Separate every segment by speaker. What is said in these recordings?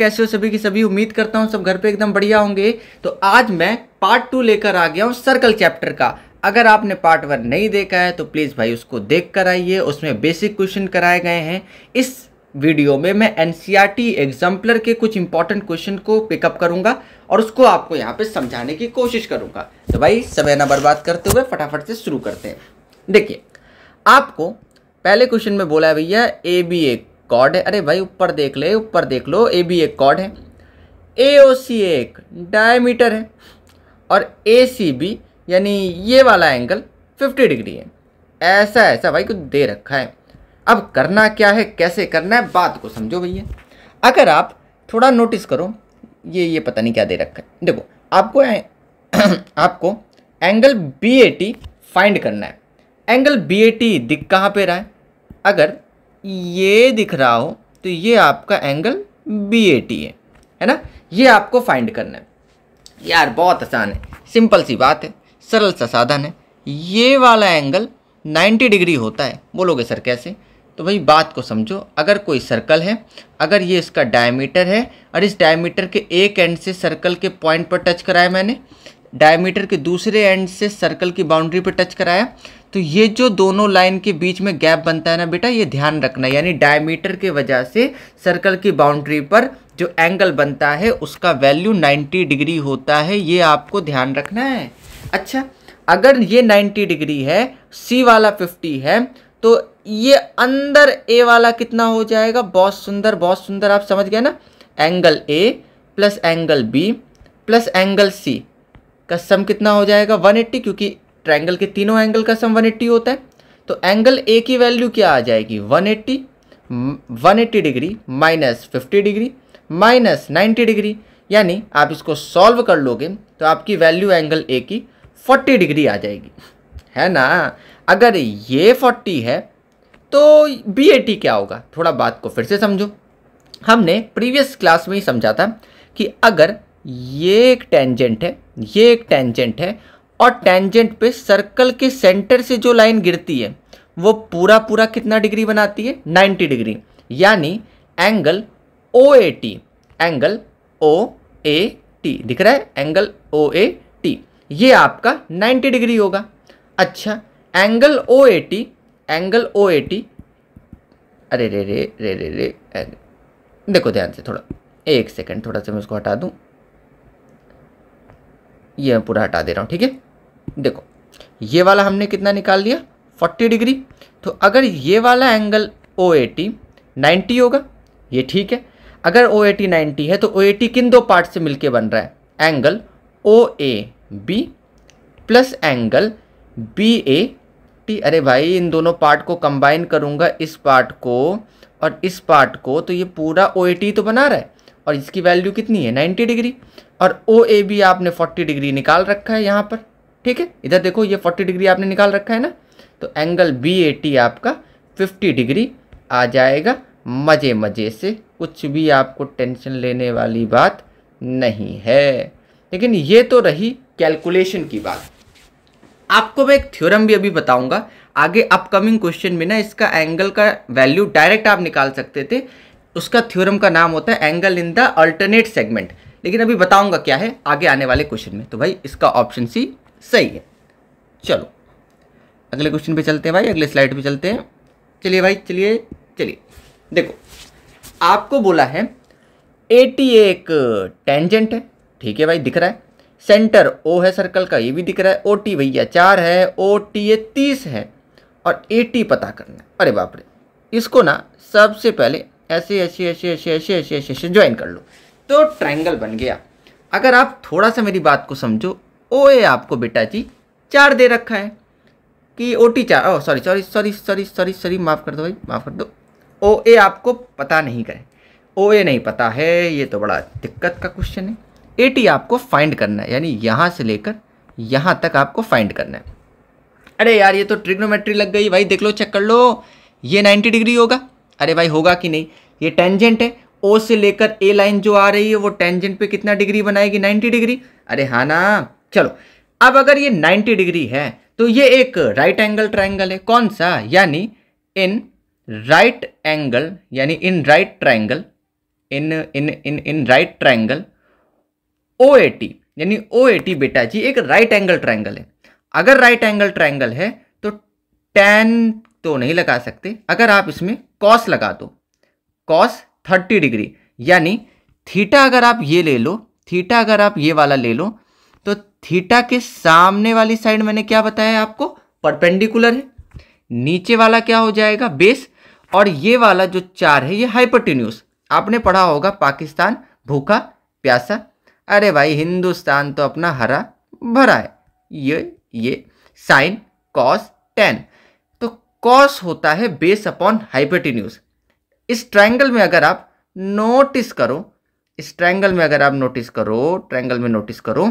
Speaker 1: कैसे हो सभी की सभी। उम्मीद करता हूँ सब घर पे एकदम बढ़िया होंगे। तो आज मैं पार्ट 2 लेकर आ गया हूँ सर्कल चैप्टर का। अगर आपने पार्ट 1 नहीं देखा है तो प्लीज़ भाई उसको देख कर आइए, उसमें बेसिक क्वेश्चन कराए गए हैं। इस वीडियो में मैं एनसीईआरटी एग्जाम्पलर के कुछ इंपॉर्टेंट क्वेश्चन को पिकअप करूंगा और उसको आपको यहाँ पे समझाने की कोशिश करूंगा। तो भाई समय ना बर्बाद करते हुए फटाफट से शुरू करते हैं। देखिए, आपको पहले क्वेश्चन में बोला है भैया ए बी एक कॉर्ड है। अरे भाई ऊपर देख ले, ऊपर देख लो, ए बी एक कॉर्ड है, ए ओ सी एक डायमीटर है और ए सी बी यानी ये वाला एंगल 50 डिग्री है। ऐसा ऐसा भाई कुछ दे रखा है। अब करना क्या है, कैसे करना है, बात को समझो भैया। अगर आप थोड़ा नोटिस करो, ये पता नहीं क्या दे रखा है। देखो, आपको angle B A T find करना है। एंगल बी ए टी दिख कहाँ पे रहा है? अगर ये दिख रहा हो तो ये आपका एंगल बी ए टी है ना। ये आपको फाइंड करना है। यार बहुत आसान है, सिंपल सी बात है, सरल सा साधन है। ये वाला एंगल 90 डिग्री होता है। बोलोगे सर कैसे? तो भाई बात को समझो। अगर कोई सर्कल है, अगर ये इसका डायमीटर है और इस डायमीटर के एक एंड से सर्कल के पॉइंट पर टच कराया मैंने, डायमीटर के दूसरे एंड से सर्कल की बाउंड्री पर टच कराया, तो ये जो दोनों लाइन के बीच में गैप बनता है ना बेटा, ये ध्यान रखना। यानी डायमीटर के वजह से सर्कल की बाउंड्री पर जो एंगल बनता है उसका वैल्यू 90 डिग्री होता है। ये आपको ध्यान रखना है। अच्छा, अगर ये 90 डिग्री है, सी वाला 50 है, तो ये अंदर ए वाला कितना हो जाएगा? बहुत सुंदर, बहुत सुंदर। आप समझ गए ना। Angle A plus angle B plus angle C का सम कितना हो जाएगा? 180, क्योंकि ट्रायंगल के तीनों एंगल का सम 180 होता है। तो एंगल ए की वैल्यू क्या आ जाएगी? 180 degree minus 50 degree minus 90 degree. यानी आप इसको सॉल्व कर लोगे तो आपकी वैल्यू एंगल ए की 40 डिग्री आ जाएगी, है ना। अगर ये 40 है तो बी ए टी क्या होगा? थोड़ा बात को फिर से समझो। हमने प्रीवियस क्लास में ही समझा था कि अगर ये एक टेंजेंट है, ये एक टेंजेंट है और टेंजेंट पे सर्कल के सेंटर से जो लाइन गिरती है वो पूरा पूरा कितना डिग्री बनाती है? 90 डिग्री। यानी angle O A T, angle O A T दिख रहा है, एंगल ओ ए टी ये आपका 90 डिग्री होगा। अच्छा, angle O A T, angle O A T, अरे रे रे रे रे रे, देखो ध्यान से, थोड़ा एक सेकंड, थोड़ा सा मैं उसको हटा दूं। ये मैं पूरा हटा दे रहा हूँ, ठीक है। देखो, ये वाला हमने कितना निकाल लिया? 40 डिग्री। तो अगर ये वाला एंगल ओ ए टी 90 होगा, ये ठीक है। अगर ओ ए टी 90 है तो ओ ए टी किन दो पार्ट से मिलके बन रहा है? Angle O A B plus angle B A T. अरे भाई, इन दोनों पार्ट को कंबाइन करूंगा, इस पार्ट को और इस पार्ट को, तो ये पूरा ओ ए टी तो बना रहा है। और इसकी वैल्यू कितनी है? 90 डिग्री। और ओ ए बी आपने 40 डिग्री निकाल रखा है यहाँ पर, ठीक है। इधर देखो, ये 40 डिग्री आपने निकाल रखा है ना। तो एंगल बी ए टी आपका 50 डिग्री आ जाएगा। मज़े मज़े से, कुछ भी आपको टेंशन लेने वाली बात नहीं है। लेकिन ये तो रही कैलकुलेशन की बात। आपको मैं एक थ्योरम भी अभी बताऊंगा आगे अपकमिंग क्वेश्चन में ना। इसका एंगल का वैल्यू डायरेक्ट आप निकाल सकते थे। उसका थ्योरम का नाम होता है angle in the alternate segment. लेकिन अभी बताऊंगा क्या है आगे आने वाले क्वेश्चन में। तो भाई इसका ऑप्शन सी सही है। चलो अगले क्वेश्चन पे चलते हैं भाई, अगले स्लाइड पे चलते हैं। चलिए भाई, चलिए देखो, आपको बोला है ए टी एक टेंजेंट है, ठीक है भाई, दिख रहा है। सेंटर ओ है सर्कल का, ये भी दिख रहा है। ओ टी भैया 4 है, ओ टी ये 30 है और ए टी पता करना है। अरे बाप रे, इसको ना सबसे पहले ऐसे ऐसे ऐसे ऐसे ऐसे ऐसे ऐसे ऐसे ज्वाइन कर लो तो ट्रायंगल बन गया। अगर आप थोड़ा सा मेरी बात को समझो, ओ ए आपको बेटा जी 4 दे रखा है कि ओ टी 4, ओ सॉरी, माफ़ कर दो भाई, माफ़ कर दो। ओ ए आपको पता नहीं करे, ओ ए नहीं पता है, ये तो बड़ा दिक्कत का क्वेश्चन है। ए टी आपको फाइंड करना है, यानी यहाँ से लेकर यहाँ तक आपको फाइंड करना है। अरे यार, ये तो ट्रिग्नोमेट्री लग गई भाई, देख लो, चेक कर लो। ये 90 डिग्री होगा। अरे भाई होगा कि नहीं? ये टेंजेंट है, ओ से लेकर ए लाइन जो आ रही है वो टेंजेंट पे कितना डिग्री बनाएगी? 90 डिग्री। अरे हाँ ना। चलो, अब अगर ये 90 डिग्री है तो ये एक राइट एंगल ट्रायंगल है। कौन सा? यानी इन राइट एंगल, यानी इन राइट ट्रायंगल, इन इन इन इन राइट ट्रायंगल OAT, यानी OAT बेटा जी एक राइट एंगल ट्रायंगल है। अगर राइट एंगल ट्रायंगल है तो tan तो नहीं लगा सकते, अगर आप इसमें cos लगा दो, cos 30 डिग्री, यानी थीटा अगर आप ये ले लो, थीटा अगर आप ये वाला ले लो, तो थीटा के सामने वाली साइड मैंने क्या बताया आपको, परपेंडिकुलर है। नीचे वाला क्या हो जाएगा, बेस, और ये वाला जो 4 है ये हाइपोटेन्यूज। आपने पढ़ा होगा पाकिस्तान भूखा प्यासा, अरे भाई हिंदुस्तान तो अपना हरा भरा है। ये साइन कॉस टेन, तो कॉस होता है बेस अपॉन हाइपोटेन्यूज। इस ट्रायंगल में अगर आप नोटिस करो, इस ट्रायंगल में अगर आप नोटिस करो, ट्रायंगल में नोटिस करो,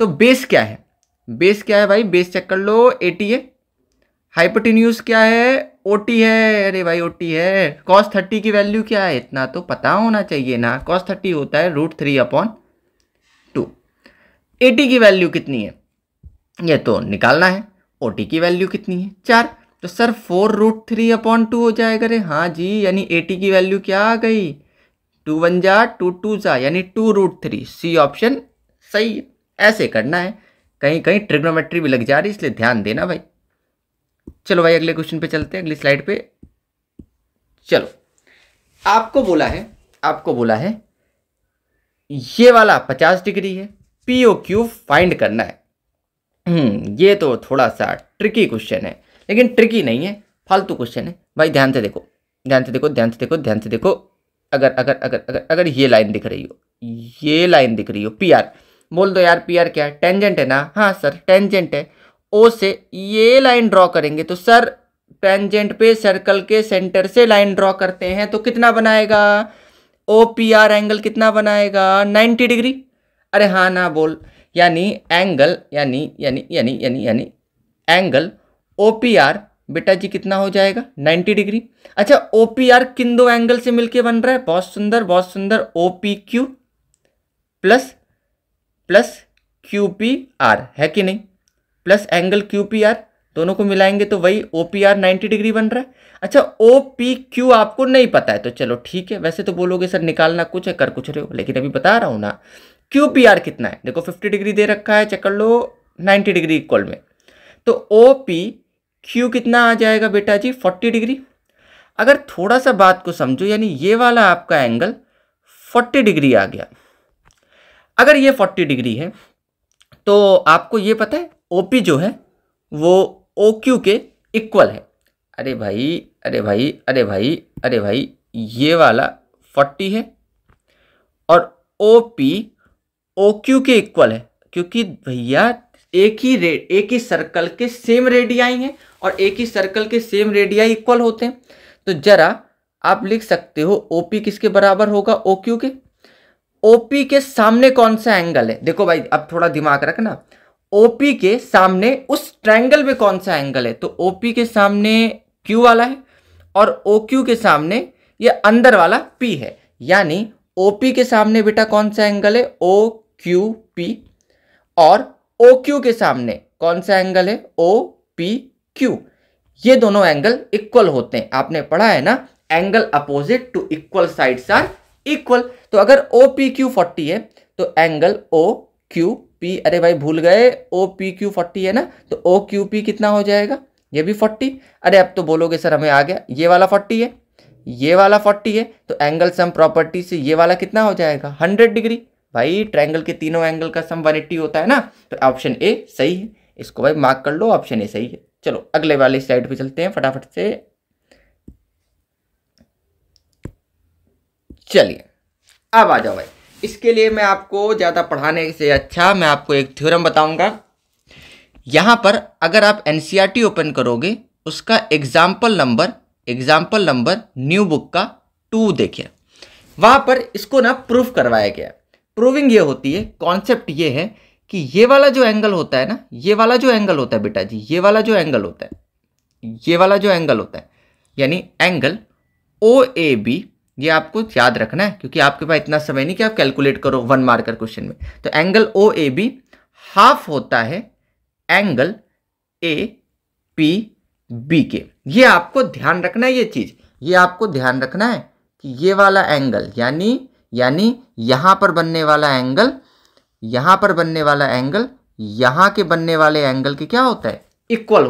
Speaker 1: तो बेस क्या है, बेस क्या है भाई, बेस चेक कर लो, 80 है। हाइपोटेन्यूज क्या है, OT है, अरे भाई OT है। कॉस 30 की वैल्यू क्या है, इतना तो पता होना चाहिए ना, कॉस 30 होता है √3/2। 80 की वैल्यू कितनी है, ये तो निकालना है। OT की वैल्यू कितनी है, 4, तो सर 4√3/2 हो जाएगा। रे हाँ जी, यानी 80 की वैल्यू क्या आ गई, 2 1 जा 2 2 जा, यानी 2√3। सी ऑप्शन सही है। ऐसे करना है, कहीं कहीं ट्रिग्नोमेट्री भी लग जा रही है, इसलिए ध्यान देना भाई। चलो भाई अगले क्वेश्चन पे चलते हैं, अगली स्लाइड पे चलो। आपको बोला है ये वाला 50 डिग्री है, POQ फाइंड करना है। ये तो थोड़ा सा ट्रिकी क्वेश्चन है, लेकिन ट्रिकी नहीं है, फालतू क्वेश्चन है भाई। ध्यान से देखो, ध्यान से देखो, ध्यान से देखो, ध्यान से देखो। अगर अगर अगर अगर अगर ये लाइन दिख रही हो, ये लाइन दिख रही हो, PR बोल दो यार, PR क्या है, टेंजेंट है ना। हाँ सर टेंजेंट है। O से ये लाइन ड्रॉ करेंगे तो सर टेंजेंट पे सर्कल के सेंटर से लाइन ड्रॉ करते हैं तो कितना बनाएगा, OPR एंगल कितना बनाएगा, 90 डिग्री। अरे हाँ ना बोल, यानी एंगल यानी यानी यानी यानी यानी एंगल OPR बेटा जी कितना हो जाएगा, 90 डिग्री। अच्छा OPR किन दो एंगल से मिलके बन रहा है, बहुत सुंदर बहुत सुंदर, OPQ प्लस QPR है कि नहीं, प्लस एंगल QPR, दोनों को मिलाएंगे तो वही OPR 90 डिग्री बन रहा है। अच्छा OPQ आपको नहीं पता है तो चलो ठीक है, वैसे तो बोलोगे सर निकालना कुछ है कर कुछ रहे हो, लेकिन अभी बता रहा हूं ना। QPR कितना है, देखो 50 डिग्री दे रखा है, चेक कर लो 90 डिग्री इक्वल में, तो OPQ कितना आ जाएगा बेटा जी, 40 डिग्री। अगर थोड़ा सा बात को समझो, यानी ये वाला आपका एंगल 40 डिग्री आ गया। अगर ये 40 डिग्री है तो आपको ये पता है OP जो है वो OQ के इक्वल है। अरे भाई अरे भाई अरे भाई अरे भाई, ये वाला 40 है और OP OQ के इक्वल है, क्योंकि भैया एक ही सर्कल के सेम रेडियाई हैं और एक ही सर्कल के सेम रेडियाई इक्वल होते हैं। तो जरा आप लिख सकते हो OP किसके बराबर होगा, OQ के। OP के सामने कौन सा एंगल है, देखो भाई अब थोड़ा दिमाग रखना, OP के सामने उस ट्रायंगल में कौन सा एंगल है, तो OP के सामने Q वाला है और OQ के सामने ये अंदर वाला P है, यानी OP के सामने बेटा कौन सा एंगल है, OQP, और OQ के सामने कौन सा एंगल है, OPQ। ये दोनों एंगल इक्वल होते हैं, आपने पढ़ा है ना, angle opposite to equal sides are equal. तो अगर OPQ 40 है तो एंगल OQP, अरे भाई भूल गए, OPQ 40 है ना, तो OQP कितना हो जाएगा, ये भी 40। अरे अब तो बोलोगे सर हमें आ गया, ये वाला 40 है, ये वाला 40 है, तो एंगल सम प्रॉपर्टी से ये वाला कितना हो जाएगा, 100 डिग्री। भाई ट्रायंगल के तीनों एंगल का सम 180 होता है ना, तो ऑप्शन ए सही है। इसको भाई मार्क कर लो, ऑप्शन ए सही है। चलो अगले वाले स्लाइड पे चलते हैं फटाफट से। चलिए अब आ जाओ भाई, इसके लिए मैं आपको ज़्यादा पढ़ाने से अच्छा मैं आपको एक थ्योरम बताऊंगा। यहाँ पर अगर आप NCERT ओपन करोगे, उसका एग्जाम्पल नंबर न्यू बुक का 2 देखिए, वहाँ पर इसको ना प्रूफ करवाया गया। प्रूविंग ये होती है, कॉन्सेप्ट ये है कि ये वाला जो एंगल होता है ना, ये वाला जो एंगल होता है बेटा जी, ये वाला जो एंगल होता है, ये वाला जो एंगल होता है, यानी एंगल OAB, ये आपको याद रखना है क्योंकि आपके पास इतना समय नहीं कि आप कैलकुलेट करो 1 मार्कर क्वेश्चन में। तो एंगल OAB हाफ होता है एंगल APB के। ये आपको ध्यान रखना है, ये चीज ये आपको ध्यान रखना है कि ये वाला एंगल यानी यहाँ पर बनने वाला एंगल, यहाँ पर बनने वाला एंगल यहाँ के बनने वाले एंगल के क्या होता है, इक्वल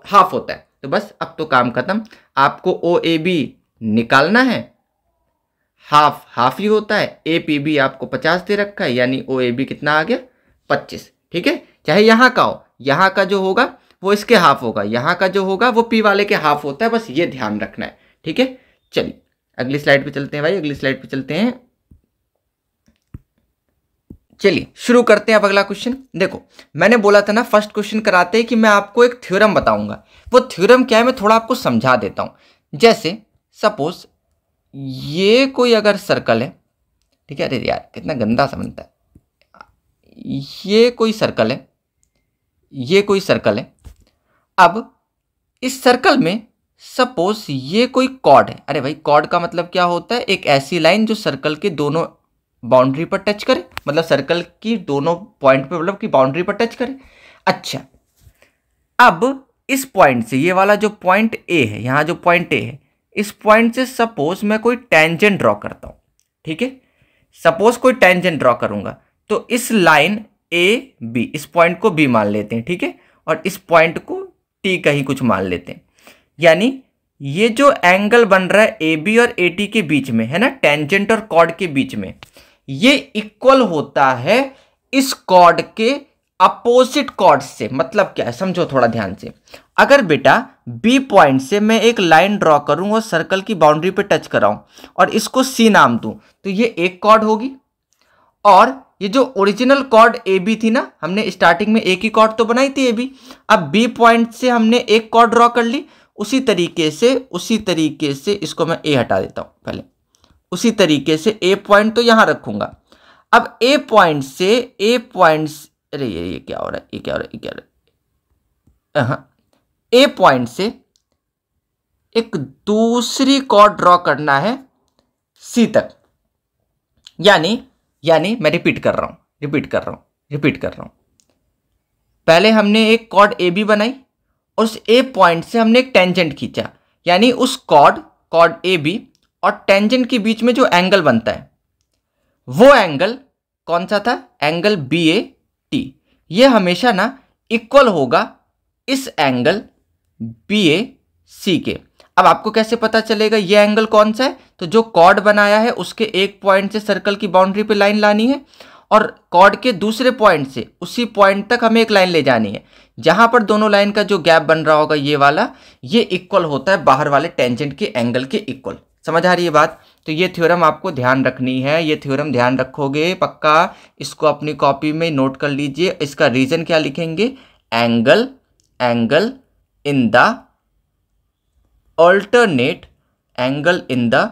Speaker 1: हाफ होता है। तो बस अब तो काम खत्म, आपको ओ ए बी निकालना है, हाफ हाफ ही होता है, ए पी बी आपको 50 दे रखा है, यानी ओ ए बी कितना आ गया 25। ठीक है, चाहे यहाँ का हो, यहाँ का जो होगा वो इसके हाफ होगा, यहाँ का जो होगा वो पी वाले के हाफ होता है, बस ये ध्यान रखना है। ठीक है, चलिए अगली स्लाइड पे चलते हैं भाई, अगली स्लाइड पे चलते हैं। चलिए शुरू करते हैं अब अगला क्वेश्चन। देखो मैंने बोला था ना फर्स्ट क्वेश्चन कराते हैं कि मैं आपको एक थ्योरम बताऊंगा, वो थ्योरम क्या है मैं थोड़ा आपको समझा देता हूं। जैसे सपोज ये कोई अगर सर्कल है, ठीक है, अरे यार कितना गंदा सा बनता है, ये कोई सर्कल है, ये कोई सर्कल है। अब इस सर्कल में सपोज ये कोई कॉर्ड है, अरे भाई कॉर्ड का मतलब क्या होता है, एक ऐसी लाइन जो सर्कल के दोनों बाउंड्री पर टच करे, मतलब सर्कल की दोनों पॉइंट पे मतलब कि बाउंड्री पर टच करे। अच्छा, अब इस पॉइंट से, ये वाला जो पॉइंट ए है, यहाँ जो पॉइंट ए है, इस पॉइंट से सपोज मैं कोई टेंजेंट ड्रॉ करता हूँ। ठीक है, सपोज कोई टेंजेंट ड्रॉ करूंगा, तो इस लाइन ए बी, इस पॉइंट को बी मान लेते हैं। ठीक है, और इस पॉइंट को टी का ही कुछ मान लेते हैं, यानी ये जो एंगल बन रहा है ए बी और ए टी के बीच में है ना, टेंजेंट और कॉर्ड के बीच में, ये इक्वल होता है इस कॉर्ड के अपोजिट कॉर्ड से। मतलब क्या है समझो थोड़ा ध्यान से, अगर बेटा बी पॉइंट से मैं एक लाइन ड्रॉ करूं और सर्कल की बाउंड्री पे टच कराऊं और इसको सी नाम दूं, तो ये एक कॉर्ड होगी, और ये जो ओरिजिनल कॉर्ड ए बी थी ना, हमने स्टार्टिंग में एक ही कॉर्ड तो बनाई थी ए बी, अब बी पॉइंट से हमने एक कॉर्ड ड्रॉ कर ली, उसी तरीके से इसको मैं ए हटा देता हूं पहले, उसी तरीके से ए पॉइंट तो यहां रखूंगा। अब ए पॉइंट अरे ये क्या हो रहा है, ये क्या हो रहा है, ए पॉइंट से एक दूसरी कॉर्ड ड्रॉ करना है सी तक, यानी मैं रिपीट कर रहा हूं, पहले हमने एक कॉर्ड ए बी बनाई और उस ए पॉइंट से हमने एक टेंजेंट खींचा, यानी उस कॉर्ड ए बी और टेंजेंट के बीच में जो एंगल बनता है वो एंगल कौन सा था, एंगल बी ए टी, ये हमेशा ना इक्वल होगा इस एंगल बी ए सी के। अब आपको कैसे पता चलेगा ये एंगल कौन सा है, तो जो कॉर्ड बनाया है उसके एक पॉइंट से सर्कल की बाउंड्री पे लाइन लानी है, और कॉर्ड के दूसरे पॉइंट से उसी पॉइंट तक हमें एक लाइन ले जानी है, जहां पर दोनों लाइन का जो गैप बन रहा होगा ये वाला, ये इक्वल होता है बाहर वाले टेंजेंट के एंगल के इक्वल। समझ आ रही है बात? तो ये थ्योरम आपको ध्यान रखनी है, ये थ्योरम ध्यान रखोगे पक्का, इसको अपनी कॉपी में नोट कर लीजिए। इसका रीजन क्या लिखेंगे, angle in the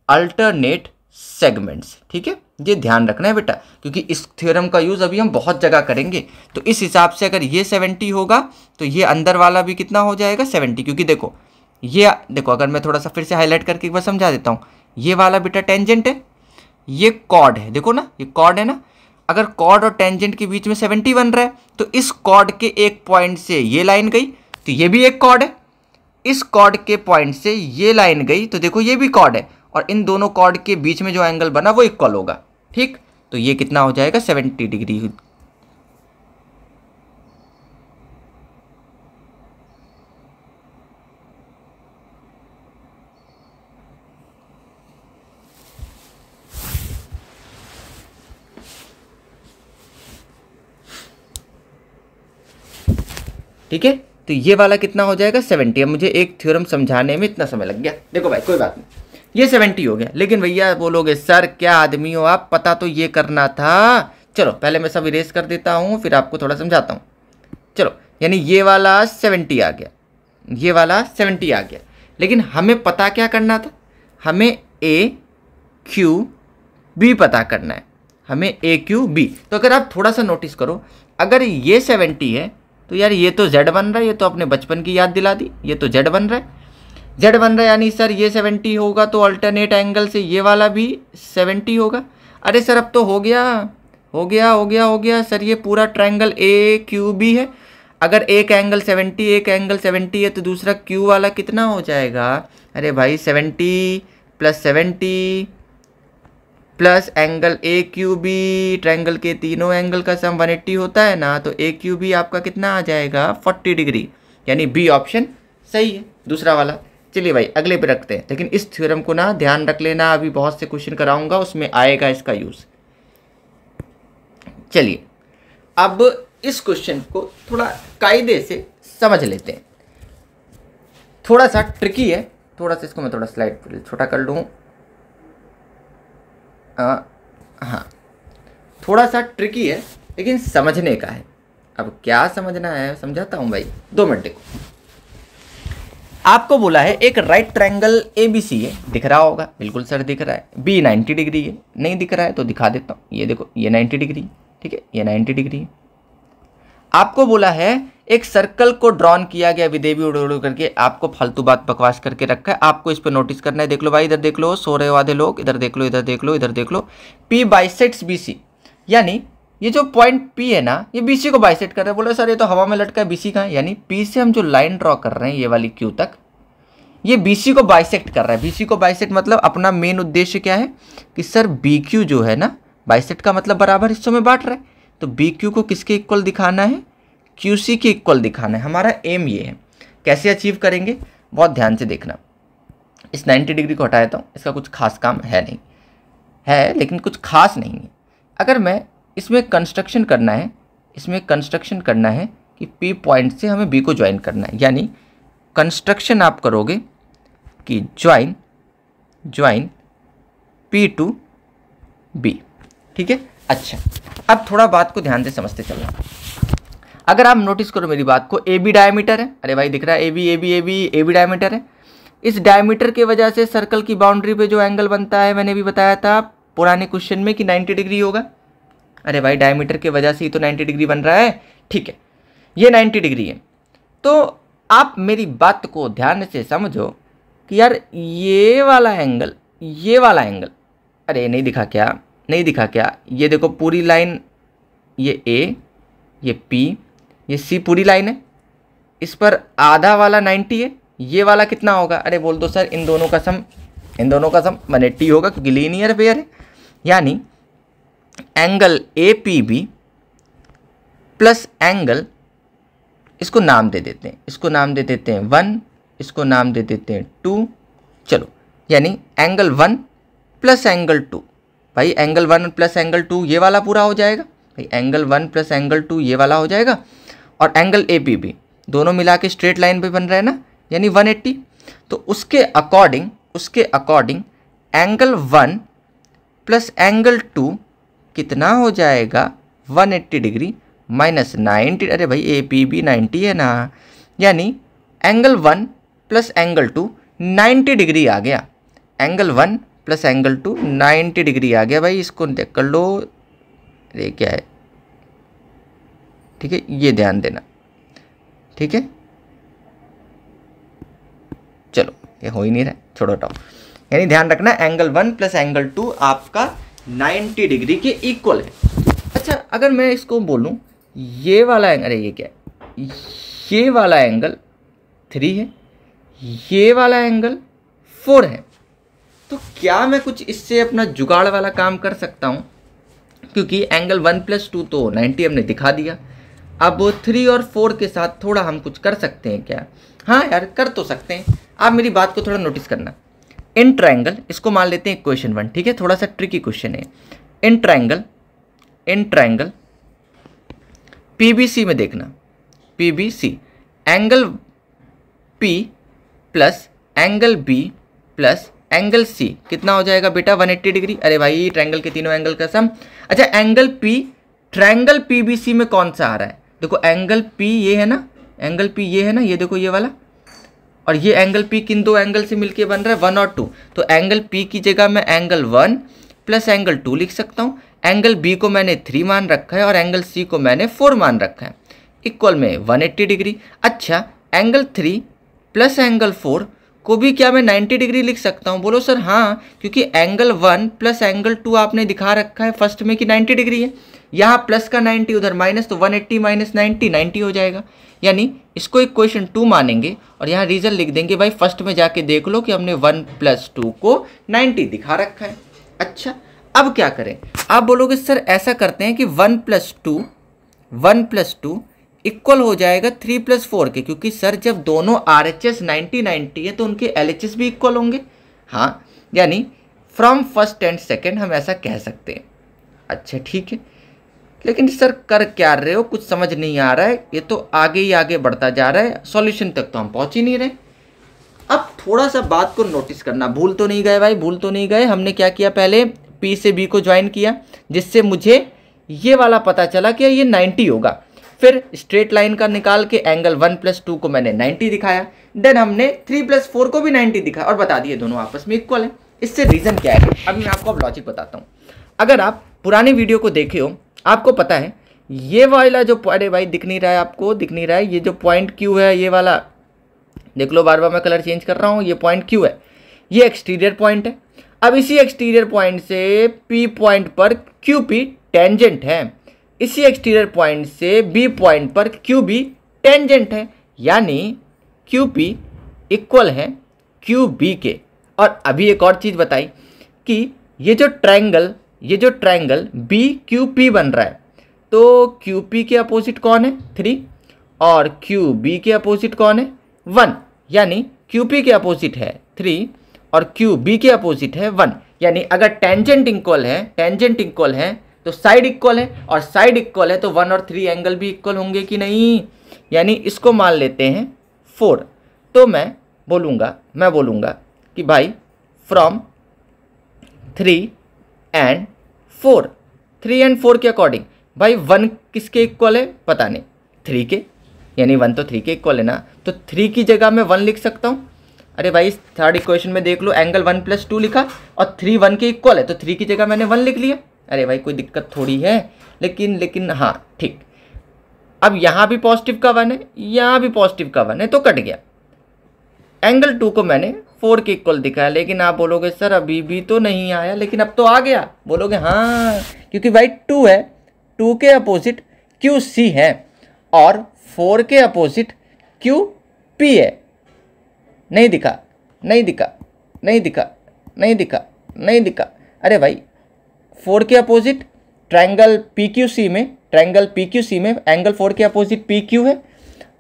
Speaker 1: alternate segments. ठीक है, ये ध्यान रखना है बेटा, क्योंकि इस थ्योरम का यूज अभी हम बहुत जगह करेंगे। तो इस हिसाब से अगर ये 70 होगा तो ये अंदर वाला भी कितना हो जाएगा 70, क्योंकि देखो अगर मैं थोड़ा सा फिर से हाईलाइट करके एक बार समझा देता हूँ, ये वाला बेटा टेंजेंट है, ये कॉर्ड है, देखो ना ये कॉर्ड है ना, अगर कॉर्ड और टेंजेंट के बीच में 70 बन रहा है तो इस कॉर्ड के एक पॉइंट से ये लाइन गई तो ये भी एक कॉर्ड है, इस कॉर्ड के पॉइंट से ये लाइन गई तो देखो ये भी कॉर्ड है, और इन दोनों कॉर्ड के बीच में जो एंगल बना वो इक्वल होगा। ठीक, तो ये कितना हो जाएगा 70 डिग्री। ठीक है, तो ये वाला कितना हो जाएगा 70। अब मुझे एक थ्योरम समझाने में इतना समय लग गया, देखो भाई कोई बात नहीं, ये 70 हो गया, लेकिन भैया बोलोगे सर क्या आदमी हो आप, पता तो ये करना था। चलो पहले मैं सब इरेज कर देता हूँ फिर आपको थोड़ा समझाता हूँ। चलो यानी ये वाला 70 आ गया, ये वाला 70 आ गया, लेकिन हमें पता क्या करना था, हमें ए क्यू बी पता करना है, हमें ए क्यू बी। तो अगर आप थोड़ा सा नोटिस करो, अगर ये 70 है तो यार ये तो Z बन रहा है, ये तो अपने बचपन की याद दिला दी, ये तो Z बन रहा है, यानी सर ये 70 होगा तो अल्टरनेट एंगल से ये वाला भी 70 होगा। अरे सर अब तो हो गया सर, ये पूरा ट्रायंगल ए क्यू बी है, अगर एक एंगल 70 है तो दूसरा क्यू वाला कितना हो जाएगा, अरे भाई 70 plus 70 plus angle A Q B, triangle के तीनों एंगल का सम 180 होता है ना, तो ए क्यू बी आपका कितना आ जाएगा 40 डिग्री, यानी बी ऑप्शन सही है दूसरा वाला। चलिए भाई अगले पे रखते हैं, लेकिन इस थ्योरम को ना ध्यान रख लेना, अभी बहुत से क्वेश्चन कराऊंगा उसमें आएगा इसका यूज। चलिए अब इस क्वेश्चन को थोड़ा कायदे से समझ लेते हैं, थोड़ा सा ट्रिकी है, थोड़ा सा इसको मैं थोड़ा स्लाइड छोटा कर लूँ। हाँ थोड़ा सा ट्रिकी है लेकिन समझने का है। अब क्या समझना है समझाता हूँ भाई, 2 मिनट देखो। आपको बोला है एक राइट ट्रायंगल ABC है, दिख रहा होगा, बिल्कुल सर दिख रहा है। B 90 डिग्री है, नहीं दिख रहा है तो दिखा देता हूँ, ये देखो ये 90 डिग्री, ठीक है ये 90 डिग्री है। आपको बोला है एक सर्कल को ड्रॉन किया गया विदेवी उड़ करके, आपको फालतू बात बकवास करके रखा है, आपको इस पर नोटिस करना है। देख लो भाई, इधर देख लो, सो रहे हो आधे लोग, इधर देख लो, इधर देख लो, इधर देख लो। P बाइसेक्ट्स BC, यानी ये जो पॉइंट P है ना, ये BC को बाइसेक्ट कर रहा है। बोले सर ये तो हवा में लटका है, BC कहाँ है? यानी P से हम जो लाइन ड्रॉ कर रहे हैं ये वाली Q तक, ये BC को बाइसेक्ट कर रहा है। BC को बाइसेक्ट मतलब अपना मेन उद्देश्य क्या है कि सर BQ जो है ना, बाइसेक्ट का मतलब बराबर हिस्सों में बांट रहा है, तो BQ को किसके इक्वल दिखाना है? QC के इक्वल दिखाना है। हमारा एम ये है। कैसे अचीव करेंगे बहुत ध्यान से देखना। इस 90 डिग्री को हटा देता हूँ, इसका कुछ खास काम है नहीं, है लेकिन कुछ खास नहीं है। अगर मैं इसमें कंस्ट्रक्शन करना है, इसमें कंस्ट्रक्शन करना है कि P पॉइंट से हमें B को ज्वाइन करना है, यानी कंस्ट्रक्शन आप करोगे कि ज्वाइन P टू B, ठीक है। अच्छा अब थोड़ा बात को ध्यान से समझते चलना। अगर आप नोटिस करो मेरी बात को, AB डायमीटर है, अरे भाई दिख रहा है AB डायमीटर है। इस डायमीटर के वजह से सर्कल की बाउंड्री पे जो एंगल बनता है, मैंने भी बताया था पुराने क्वेश्चन में कि 90 डिग्री होगा। अरे भाई डायमीटर की वजह से ही तो 90 डिग्री बन रहा है, ठीक है ये 90 डिग्री है। तो आप मेरी बात को ध्यान से समझो कि यार ये वाला एंगल, अरे नहीं दिखा क्या, ये देखो पूरी लाइन, ये A, ये P, ये C पूरी लाइन है, इस पर आधा वाला 90 है, ये वाला कितना होगा? अरे बोल दो सर इन दोनों का सम 180 होगा क्योंकि लीनियर पेयर है। यानी एंगल APB प्लस एंगल, इसको नाम दे देते हैं, 1, इसको नाम दे देते हैं 2, चलो यानी एंगल 1 प्लस एंगल 2। भाई एंगल 1 प्लस एंगल 2 ये वाला पूरा हो जाएगा, भाई एंगल 1 प्लस एंगल 2 ये वाला हो जाएगा, और एंगल APB दोनों मिला के स्ट्रेट लाइन पे बन रहा है ना, यानी 180। तो उसके अकॉर्डिंग एंगल 1 प्लस एंगल 2 कितना हो जाएगा? 180 डिग्री माइनस 90, अरे भाई APB 90 है ना, यानी एंगल 1 प्लस एंगल 2 90 डिग्री आ गया। एंगल 1 प्लस एंगल 2 90 डिग्री आ गया भाई, इसको देख कर लो, ये क्या है, ठीक है ये ध्यान देना, ठीक है चलो ये हो ही नहीं रहा, छोड़ो हटाओ। यानी ध्यान रखना एंगल 1 प्लस एंगल 2 आपका 90 डिग्री के इक्वल है। अच्छा अगर मैं इसको बोलूं ये वाला एंगल, अरे ये क्या है, ये वाला एंगल 3 है, ये वाला एंगल 4 है, तो क्या मैं कुछ इससे अपना जुगाड़ वाला काम कर सकता हूं? क्योंकि एंगल 1 प्लस 2 तो 90 हमने दिखा दिया, अब 3 और 4 के साथ थोड़ा हम कुछ कर सकते हैं क्या? हाँ यार कर तो सकते हैं। आप मेरी बात को थोड़ा नोटिस करना। इन ट्रायंगल, इसको मान लेते हैं इक्वेशन 1, ठीक है थोड़ा सा ट्रिकी क्वेश्चन है। इन ट्रायंगल PBC में देखना, PBC angle P plus angle B plus angle C कितना हो जाएगा बेटा? 180 डिग्री। अरे भाई ट्रायंगल के तीनों एंगल का सम। अच्छा एंगल P ट्रायंगल PBC में कौन सा आ रहा है? देखो एंगल P ये है ना, एंगल P ये है ना, ये देखो ये वाला, और ये एंगल P किन दो एंगल से मिलके बन रहा है? 1 और 2। तो एंगल P की जगह मैं एंगल 1 प्लस एंगल 2 लिख सकता हूँ। एंगल B को मैंने 3 मान रखा है और एंगल C को मैंने 4 मान रखा है, इक्वल में 180 डिग्री। अच्छा एंगल 3 प्लस एंगल 4 को भी क्या मैं 90 डिग्री लिख सकता हूँ? बोलो सर हाँ, क्योंकि एंगल 1 प्लस एंगल 2 आपने दिखा रखा है फर्स्ट में कि 90 डिग्री है। यहाँ प्लस का 90, उधर माइनस, तो 180 माइनस 90 90 हो जाएगा। यानी इसको इक्वेशन 2 मानेंगे और यहाँ रीजन लिख देंगे भाई फर्स्ट में जाके देख लो कि हमने 1 + 2 को 90 दिखा रखा है। अच्छा, अब क्या करें? आप बोलोगे सर ऐसा करते हैं कि 1 + 2 इक्वल हो जाएगा 3 + 4 के, क्योंकि सर जब दोनों RHS 90 90 है तो उनके LHS भी इक्वल होंगे। हाँ, यानी फ्रॉम फर्स्ट एंड सेकेंड हम ऐसा कह सकते हैं। अच्छा ठीक है, लेकिन सर कर क्या रहे हो, कुछ समझ नहीं आ रहा है, ये तो आगे ही आगे बढ़ता जा रहा है, सॉल्यूशन तक तो हम पहुंच ही नहीं रहे। अब थोड़ा सा बात को नोटिस करना, भूल तो नहीं गए भाई, भूल तो नहीं गए। हमने क्या किया, पहले P से B को ज्वाइन किया, जिससे मुझे ये वाला पता चला कि ये 90 होगा। फिर स्ट्रेट लाइन का निकाल के एंगल 1 + 2 को मैंने 90 दिखाया। देन हमने 3 + 4 को भी 90 दिखाया और बता दिए दोनों आपस में इक्वल है। इससे रीज़न क्या है, अभी मैं आपको अब लॉजिक बताता हूँ। अगर आप पुरानी वीडियो को देखे हो, आपको पता है ये वाला जो, अरे भाई दिख नहीं रहा है आपको, दिख नहीं रहा है, ये जो पॉइंट Q है, ये वाला देख लो, बार बार मैं कलर चेंज कर रहा हूँ, ये पॉइंट Q है, ये एक्सटीरियर पॉइंट है। अब इसी एक्सटीरियर पॉइंट से P पॉइंट पर QP टेंजेंट है, इसी एक्सटीरियर पॉइंट से B पॉइंट पर QB टेंजेंट है, यानी QP इक्वल है QB के। और अभी एक और चीज़ बताई कि ये जो ट्रायंगल BQP बन रहा है, तो QP के अपोजिट कौन है? 3, और QB के अपोजिट कौन है? 1, यानी QP के अपोजिट है 3 और QB के अपोजिट है 1। यानी अगर टेंजेंट इक्वल है तो साइड इक्वल है, और साइड इक्वल है तो 1 और 3 एंगल भी इक्वल होंगे कि नहीं? यानी इसको मान लेते हैं 4। तो मैं बोलूँगा कि भाई फ्रॉम 3 and 4 के अकॉर्डिंग भाई 1 किसके इक्वल है? पता नहीं, 3 के, यानी 1 तो 3 के इक्वल है ना, तो 3 की जगह मैं 1 लिख सकता हूँ। अरे भाई थर्ड इक्वेशन में देख लो, एंगल 1 + 2 लिखा और 3 1 के इक्वल है, तो 3 की जगह मैंने 1 लिख लिया। अरे भाई कोई दिक्कत थोड़ी है, लेकिन हाँ ठीक। अब यहाँ भी पॉजिटिव का 1 है, यहाँ भी पॉजिटिव का 1 है, तो कट गया। एंगल 2 को मैंने 4 के इक्वल दिखाया, लेकिन आप बोलोगे सर अभी भी तो नहीं आया, लेकिन अब तो आ गया। बोलोगे हाँ, क्योंकि भाई 2 है, 2 के अपोजिट QC है और 4 के अपोजिट QP है। नहीं दिखा। अरे भाई 4 के अपोजिट ट्रायंगल PQC में एंगल 4 के अपोजिट PQ है,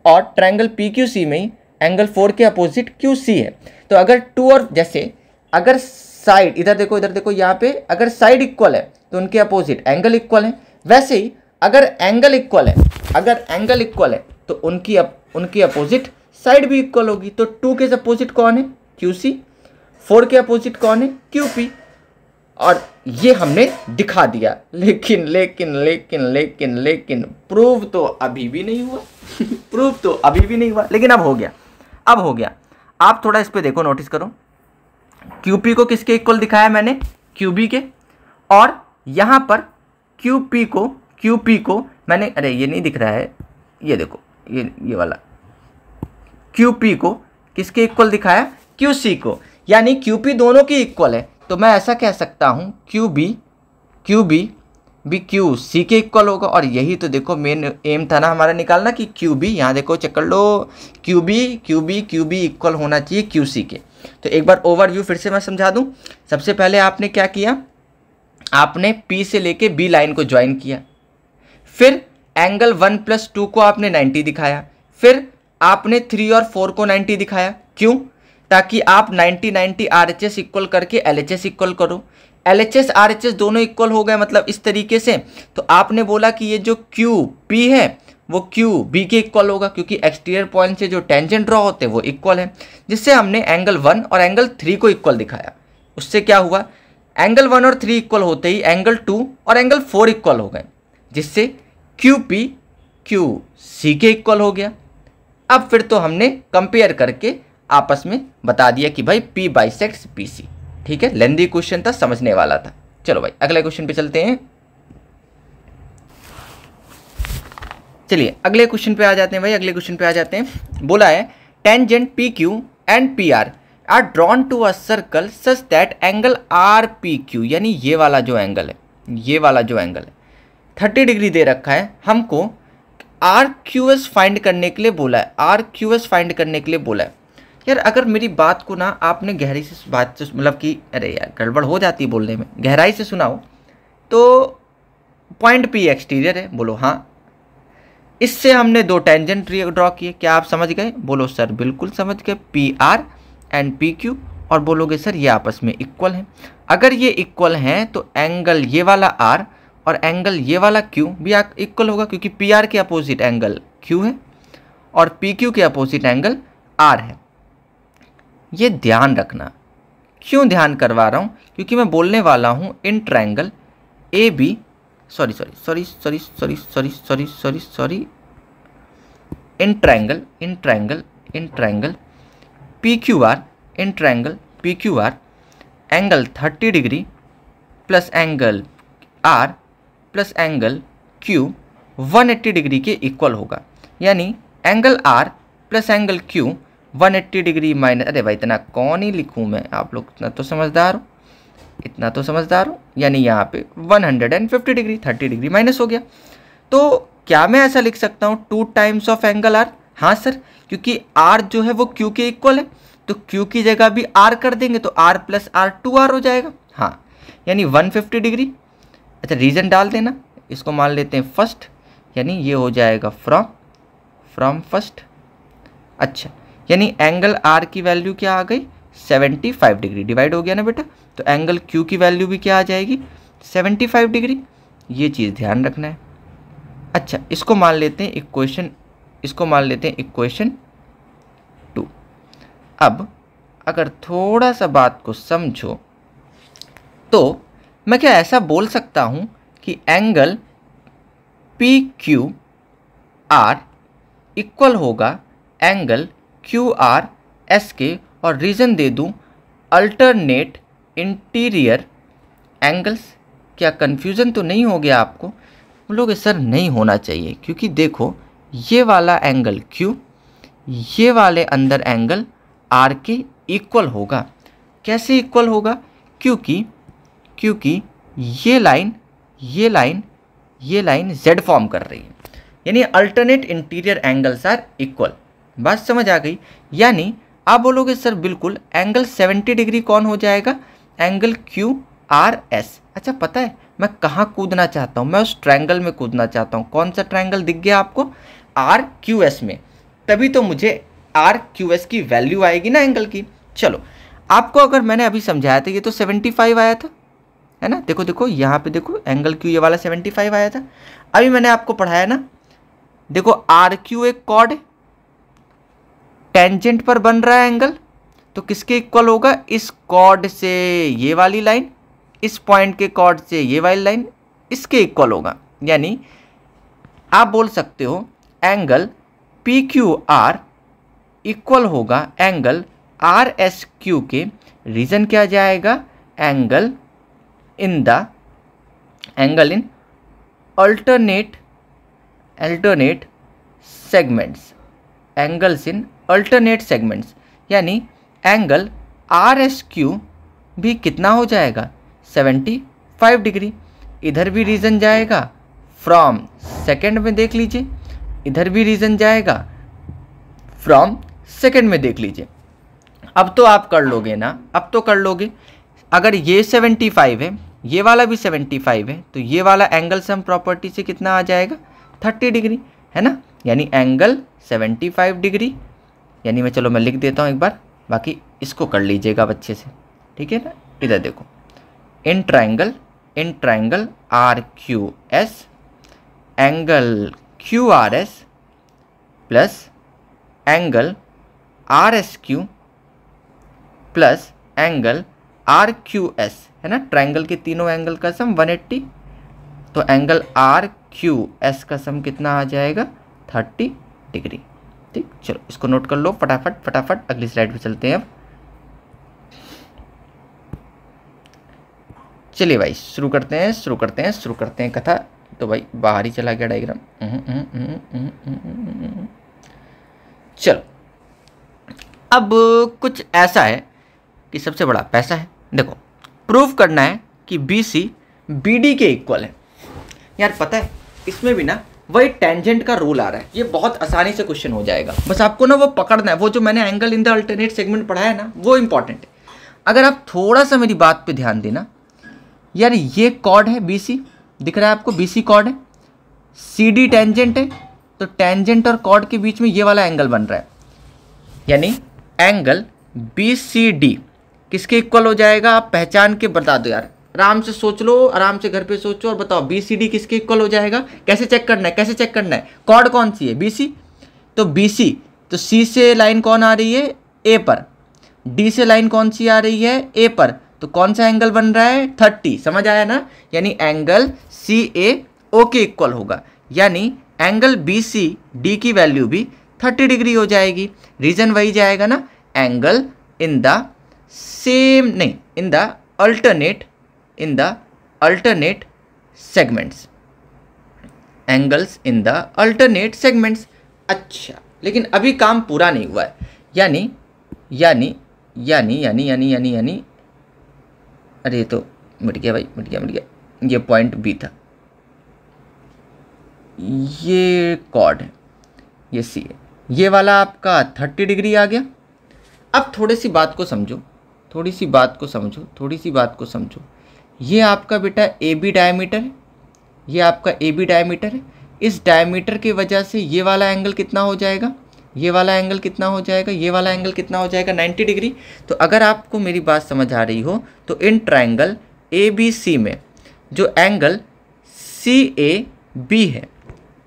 Speaker 1: और ट्रायंगल PQC में ही एंगल 4 के अपोजिट QC है। तो अगर 2 और जैसे अगर साइड, इधर देखो यहाँ पे, अगर साइड इक्वल है तो उनके अपोजिट एंगल इक्वल है। वैसे ही अगर एंगल इक्वल है तो उनकी अपोजिट साइड भी इक्वल होगी। तो 2 के अपोजिट कौन है? QC। 4 के अपोजिट कौन है? QP। और ये हमने दिखा दिया, लेकिन प्रूव तो अभी भी नहीं हुआ। लेकिन अब हो गया। आप थोड़ा इस पे देखो, नोटिस करो, QP को किसके इक्वल दिखाया मैंने? QB के। और यहाँ पर QP को मैंने, अरे ये नहीं दिख रहा है, ये देखो, ये वाला QP को किसके इक्वल दिखाया? QC को। यानी QP दोनों की इक्वल है, तो मैं ऐसा कह सकता हूँ QB भी QC के इक्वल होगा। और यही तो देखो मेन एम था ना हमारा निकालना, कि QB, यहाँ देखो चेक कर लो, QB इक्वल होना चाहिए QC के। तो एक बार ओवरव्यू फिर से मैं समझा दूँ। सबसे पहले आपने क्या किया, आपने P से लेके B लाइन को ज्वाइन किया, फिर एंगल 1 + 2 को आपने 90 दिखाया, फिर आपने 3 और 4 को 90 दिखाया। क्यों? ताकि आप 90 90 RHS इक्वल करके LHS इक्वल करो। LHS RHS दोनों इक्वल हो गए, मतलब इस तरीके से। तो आपने बोला कि ये जो QP है वो QB के इक्वल होगा, क्योंकि एक्सटीरियर पॉइंट से जो टेंजेंट ड्रॉ होते हैं वो इक्वल है। जिससे हमने एंगल 1 और एंगल 3 को इक्वल दिखाया। उससे क्या हुआ, एंगल 1 और 3 इक्वल होते ही एंगल 2 और एंगल 4 इक्वल हो गए, जिससे QP QC के इक्वल हो गया। अब फिर तो हमने कंपेयर करके आपस में बता दिया कि भाई P बाइसेक्ट्स PC। ठीक है, लेंदी क्वेश्चन था, समझने वाला था। चलो भाई अगले क्वेश्चन पे चलते हैं। चलिए अगले क्वेश्चन पे आ जाते हैं। बोला है tangent PQ and PR are drawn to a circle such that angle R P Q, यानी ये वाला जो एंगल है, ये वाला जो एंगल है 30 डिग्री दे रखा है, हमको आर क्यू एस फाइंड करने के लिए बोला है, आर क्यू एस फाइंड करने के लिए बोला है। यार अगर मेरी बात को ना आपने गहराई से बात से मतलब कि अरे यार गड़बड़ हो जाती है बोलने में, गहराई से सुनाओ तो पॉइंट पी एक्सटीरियर है, बोलो हाँ। इससे हमने दो टेंजेंट ड्रॉ किए, क्या आप समझ गए? बोलो सर बिल्कुल समझ गए, P R and P Q. और बोलोगे सर ये आपस में इक्वल हैं। अगर ये इक्वल हैं तो एंगल ये वाला आर और एंगल ये वाला क्यू भी इक्वल होगा, क्योंकि पी आर के अपोजिट एंगल क्यू है और पी क्यू के अपोजिट एंगल आर है। ये ध्यान रखना। क्यों ध्यान करवा रहा हूँ? क्योंकि मैं बोलने वाला हूँ in triangle A B sorry in triangle P Q R, in triangle P Q R angle 30 degree plus angle R plus angle Q 180 degree के इक्वल होगा। यानी angle R plus angle Q 180 degree minus, अरे भाई इतना कौन ही लिखूँ मैं, आप लोग इतना तो समझदार हो, इतना तो समझदार हो। यानी यहाँ पे 150 डिग्री 30 डिग्री माइनस हो गया। तो क्या मैं ऐसा लिख सकता हूँ 2 टाइम्स ऑफ एंगल आर? हाँ सर, क्योंकि आर जो है वो क्यू के इक्वल है, तो क्यू की जगह भी आर कर देंगे तो आर प्लस आर 2r हो जाएगा। हाँ, यानी 150 डिग्री। अच्छा रीजन डाल देना, इसको मान लेते हैं फर्स्ट, यानी ये हो जाएगा फ्रॉम फर्स्ट। अच्छा, यानी एंगल आर की वैल्यू क्या आ गई? 75 डिग्री। डिवाइड हो गया ना बेटा, तो एंगल क्यू की वैल्यू भी क्या आ जाएगी? 75 डिग्री। ये चीज़ ध्यान रखना है। अच्छा, इसको मान लेते हैं इक्वेशन, इसको मान लेते हैं इक्वेशन 2। अब अगर थोड़ा सा बात को समझो तो मैं क्या ऐसा बोल सकता हूँ कि angle P Q are equal होगा एंगल क्यू आर एस के, और रीज़न दे दूँ अल्टरनेट इंटीरियर एंगल्स। क्या कन्फ्यूज़न तो नहीं हो गया आपको? बोलोगे सर नहीं होना चाहिए, क्योंकि देखो ये वाला एंगल Q ये वाले अंदर एंगल R के इक्वल होगा। कैसे इक्वल होगा? क्योंकि ये लाइन Z फॉर्म कर रही है, यानी alternate interior angles are equal. बात समझ आ गई? यानी आप बोलोगे सर बिल्कुल एंगल 70 डिग्री कौन हो जाएगा? Angle QRS। अच्छा पता है मैं कहाँ कूदना चाहता हूँ? मैं उस ट्रायंगल में कूदना चाहता हूँ। कौन सा ट्रायंगल दिख गया आपको? RQS में। तभी तो मुझे RQS की वैल्यू आएगी ना एंगल की। चलो आपको अगर मैंने अभी समझाया था, ये तो 75 आया था, है ना? देखो देखो यहाँ पे देखो एंगल Q ये वाला 75 आया था। अभी मैंने आपको पढ़ाया ना, देखो RQ एक कॉर्ड है, टेंजेंट पर बन रहा है एंगल, तो किसके इक्वल होगा? इस कॉर्ड से ये वाली लाइन, इस पॉइंट के कॉर्ड से ये वाली लाइन, इसके इक्वल होगा। यानी आप बोल सकते हो angle P Q are equal होगा एंगल आर एस क्यू के। रीजन क्या जाएगा? Angle in alternate segments, angles in alternate segments. यानी एंगल आर एस क्यू भी कितना हो जाएगा? 75 डिग्री। इधर भी रीजन जाएगा फ्रॉम सेकंड में, देख लीजिए, इधर भी रीजन जाएगा फ्रॉम सेकंड में, देख लीजिए। अब तो आप कर लोगे ना, अब तो कर लोगे। अगर ये 75 है, ये वाला भी 75 है, तो ये वाला एंगल सम प्रॉपर्टी से कितना आ जाएगा? 30 डिग्री, है ना? यानी एंगल 75 डिग्री। यानी मैं लिख देता हूँ एक बार, बाकी इसको कर लीजिएगा अच्छे से, ठीक है ना? इधर देखो, in triangle R Q S angle Q R S plus angle R S Q plus angle R Q S, है ना? ट्रायंगल के तीनों एंगल का सम 180, तो एंगल आर क्यू एस का सम कितना आ जाएगा? 30 डिग्री। ठीक, चलो इसको नोट कर लो फटाफट अगली स्लाइड पे चलते हैं। अब चलिए भाई शुरू करते हैं कथा। तो भाई बाहर ही चला गया डायग्राम। चलो अब कुछ ऐसा है कि सबसे बड़ा पैसा है। देखो प्रूव करना है कि BC BD के इक्वल है। यार पता है इसमें भी ना वही टेंजेंट का रूल आ रहा है, ये बहुत आसानी से क्वेश्चन हो जाएगा। बस आपको ना वो पकड़ना है, वो जो मैंने angle in the alternate segment पढ़ाया है ना, वो इंपॉर्टेंट है। अगर आप थोड़ा सा मेरी बात पे ध्यान देना, यार ये कॉर्ड है BC, दिख रहा है आपको, BC कॉर्ड है, CD टेंजेंट है, तो टेंजेंट और कॉर्ड के बीच में ये वाला एंगल बन रहा है, यानी एंगल BCD किसके इक्वल हो जाएगा? आप पहचान के बता दो यार, आराम से सोच लो, आराम से घर पे सोचो और बताओ BCD किसके इक्वल हो जाएगा। कैसे चेक करना है, कैसे चेक करना है? कॉर्ड कौन सी है? BC, तो BC, तो C से लाइन कौन आ रही है? A पर। D से लाइन कौन सी आ रही है? A पर। तो कौन सा एंगल बन रहा है? 30। समझ आया ना? यानी एंगल CAO के इक्वल होगा, यानी एंगल BCD की वैल्यू भी 30 डिग्री हो जाएगी। रीजन वही जाएगा ना, एंगल इन द सेम, नहीं, इन the alternate segments, angles in the alternate segments. अच्छा, लेकिन अभी काम पूरा नहीं हुआ है, यानी यानी यानी यानी यानी यानी यानी अरे ये तो मिट गया भाई, मिट गया। ये पॉइंट B था, ये कॉर्ड है, ये C है, ये वाला आपका 30 डिग्री आ गया। अब थोड़ी सी बात को समझो, ये आपका बेटा AB डायमीटर है, ये आपका AB डायमीटर है। इस डायमीटर की वजह से ये वाला एंगल कितना हो जाएगा? ये वाला एंगल कितना हो जाएगा? 90 डिग्री। तो अगर आपको मेरी बात समझ आ रही हो तो इन ट्रायंगल ABC में जो एंगल CAB है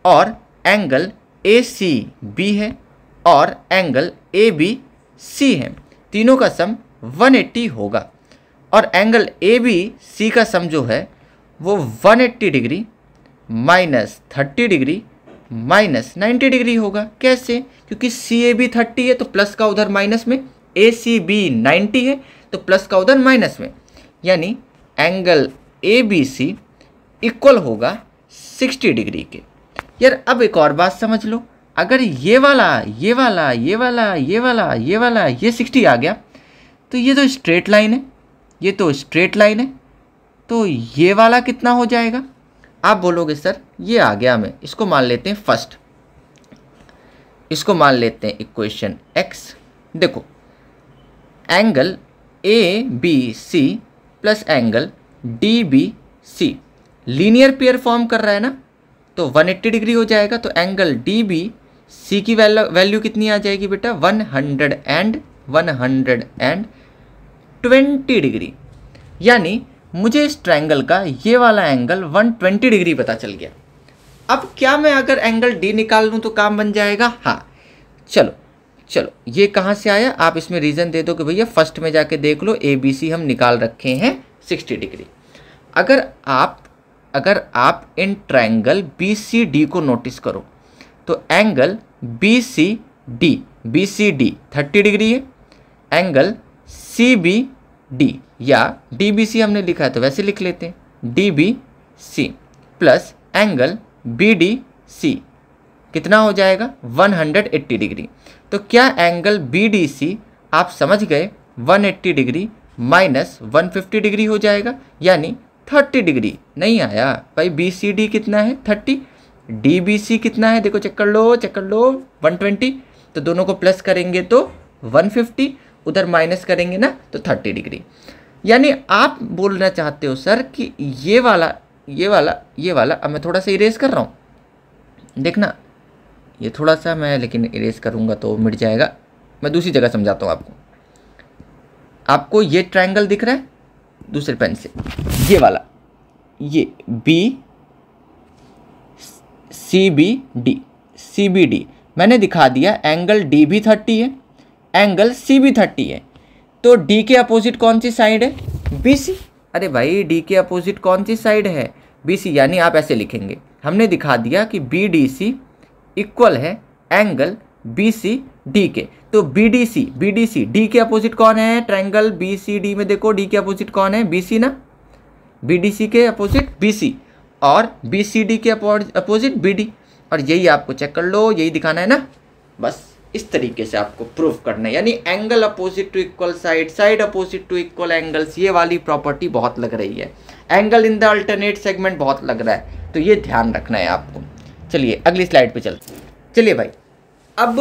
Speaker 1: और एंगल ACB है और एंगल ABC है, तीनों का सम 180 होगा, और एंगल ABC का सम जो है वो 180 degree minus 30 degree minus 90 degree होगा। कैसे? क्योंकि CAB 30 है तो प्लस का उधर माइनस में, ACB 90 है तो प्लस का उधर माइनस में, यानी एंगल ABC इक्वल होगा 60 डिग्री के। यार अब एक और बात समझ लो, अगर ये वाला 60 आ गया तो ये तो स्ट्रेट लाइन है, तो ये वाला कितना हो जाएगा? आप बोलोगे सर ये आ गया, हमें इसको मान लेते हैं फर्स्ट, इसको मान लेते हैं इक्वेशन x। देखो angle ABC plus angle DBC linear pair form कर रहा है ना, तो 180 डिग्री हो जाएगा। तो एंगल DBC की वैल्यू कितनी आ जाएगी बेटा? 120 डिग्री। यानी मुझे इस ट्रायंगल का ये वाला एंगल 120 डिग्री पता चल गया। अब क्या मैं अगर एंगल D निकाल लूँ तो काम बन जाएगा? हाँ, चलो ये कहाँ से आया? आप इसमें रीज़न दे दो कि भैया फर्स्ट में जाके देख लो, ABC हम निकाल रखे हैं 60 डिग्री। अगर आप इन ट्रायंगल BCD को नोटिस करो तो एंगल BCD 30 डिग्री है, एंगल CBD या DBC हमने लिखा है तो वैसे लिख लेते हैं, DBC प्लस एंगल BDC कितना हो जाएगा? 180 डिग्री। तो क्या एंगल BDC आप समझ गए 180 डिग्री माइनस 150 डिग्री हो जाएगा, यानी 30 डिग्री। नहीं आया भाई, BCD कितना है? 30, DBC कितना है? देखो चेक कर लो 120, तो दोनों को प्लस करेंगे तो 150, उधर माइनस करेंगे ना तो 30 डिग्री। यानी आप बोलना चाहते हो सर कि ये वाला अब मैं थोड़ा सा इरेज कर रहा हूँ, देखना ये थोड़ा सा मैं, लेकिन इरेज करूँगा तो मिट जाएगा। मैं दूसरी जगह समझाता हूँ आपको ये ट्रायंगल दिख रहा है दूसरे पेन से, ये वाला, ये CBD मैंने दिखा दिया, एंगल D भी 30 है, एंगल C भी 30 है, तो D के अपोजिट कौन सी साइड है? BC। अरे भाई D के अपोजिट कौन सी साइड है? BC। यानी आप ऐसे लिखेंगे, हमने दिखा दिया कि BDC इक्वल है एंगल BCD के, तो BDC D के अपोजिट कौन है? ट्रायंगल BCD में देखो D के अपोजिट कौन है? BC ना, BDC के अपोजिट BC और BCD के अपोजिट BD, और यही आपको चेक कर लो, यही दिखाना है ना, बस इस तरीके से आपको प्रूफ करना है, यानी angle opposite to equal side, side opposite to equal angles, ये वाली प्रॉपर्टी बहुत लग रही है। Angle in the alternate segment बहुत लग रहा है, तो ये ध्यान रखना है आपको। चलिए अगली स्लाइड पे चलते हैं। चलिए भाई अब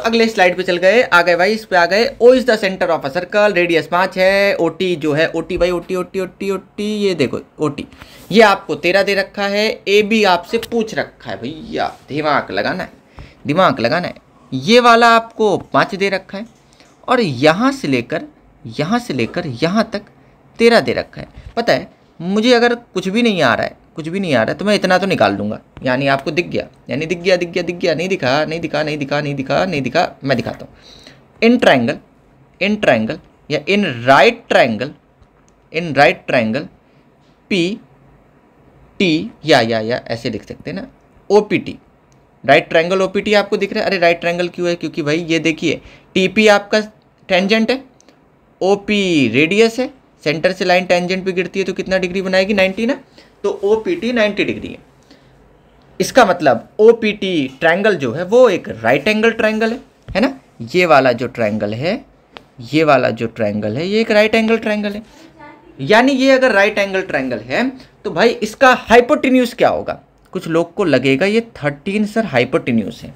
Speaker 1: अगले स्लाइड पे चल गए, आ गए भाई, इस पे आ गए। O is the centre of a circle, radius 5 है, ओटी जो है, ओटी भाई ओटी, ये देखो ओटी, ये आपको 13 दे रखा है। ए बी आपसे पूछ रखा है भैया, दिमाग लगाना है, दिमाग लगाना है। ये वाला आपको 5 दे रखा है, और यहाँ से लेकर यहाँ तक 13 दे रखा है। पता है मुझे अगर कुछ भी नहीं आ रहा है तो मैं इतना तो निकाल दूंगा, यानी आपको दिख गया, यानी दिख गया, नहीं दिखा, मैं दिखाता हूँ। इन ट्रायंगल या in right triangle P T या ऐसे लिख सकते हैं ना, O P T, right triangle OPT आपको दिख रहा है। अरे राइट ट्रायंगल क्यों है? क्योंकि भाई ये देखिए टीपी आपका टेंजेंट है, ओपी रेडियस है, सेंटर से लाइन टेंजेंट पे गिरती है तो कितना डिग्री बनाएगी? 90 ना, तो ओपीटी 90 डिग्री है। इसका मतलब ओपीटी ट्रायंगल जो है वो एक राइट एंगल ट्रायंगल है ना। ये वाला जो ट्रायंगल है ये एक राइट एंगल ट्रायंगल है। यानी ये अगर राइट एंगल ट्रायंगल है तो भाई इसका हाइपोटेन्यूज क्या होगा? कुछ लोग को लगेगा ये 13 सर हाइपोटेन्यूज है,